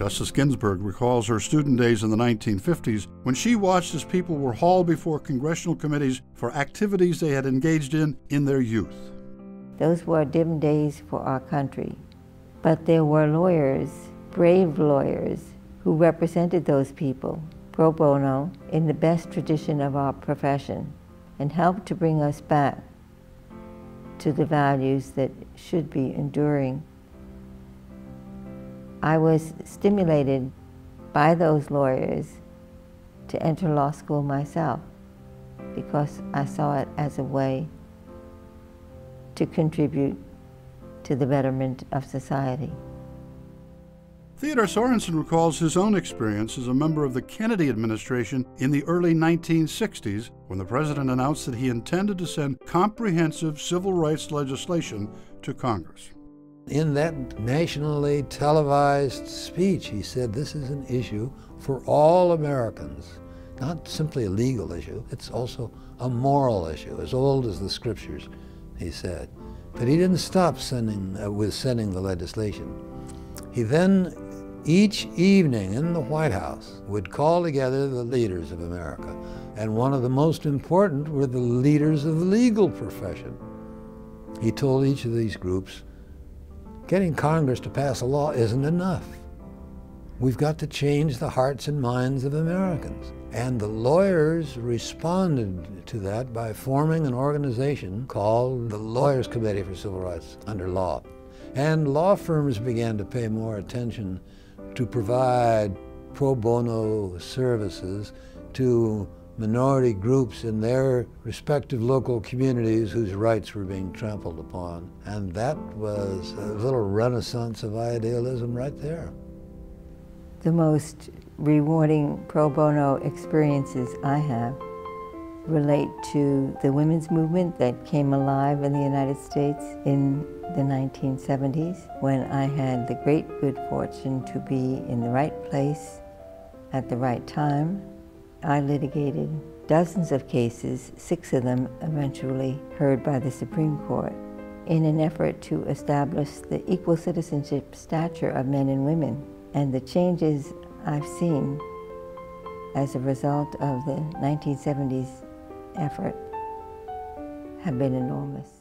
Justice Ginsburg recalls her student days in the 1950s when she watched as people were hauled before congressional committees for activities they had engaged in their youth. Those were dim days for our country. But there were lawyers, brave lawyers, who represented those people pro bono in the best tradition of our profession and helped to bring us back to the values that should be enduring. I was stimulated by those lawyers to enter law school myself because I saw it as a way to contribute to the betterment of society. Theodore Sorensen recalls his own experience as a member of the Kennedy administration in the early 1960s when the president announced that he intended to send comprehensive civil rights legislation to Congress. In that nationally televised speech, he said this is an issue for all Americans, not simply a legal issue, it's also a moral issue, as old as the scriptures, he said. But he didn't stop sending the legislation. He then, each evening in the White House, would call together the leaders of America. And one of the most important were the leaders of the legal profession. He told each of these groups, getting Congress to pass a law isn't enough. We've got to change the hearts and minds of Americans. And the lawyers responded to that by forming an organization called the Lawyers Committee for Civil Rights under law. And law firms began to pay more attention to provide pro bono services to minority groups in their respective local communities whose rights were being trampled upon. And that was a little renaissance of idealism right there. The most rewarding pro bono experiences I have relate to the women's movement that came alive in the United States in the 1970s, when I had the great good fortune to be in the right place at the right time. I litigated dozens of cases, 6 of them eventually heard by the Supreme Court, in an effort to establish the equal citizenship stature of men and women. And the changes I've seen as a result of the 1970s effort have been enormous.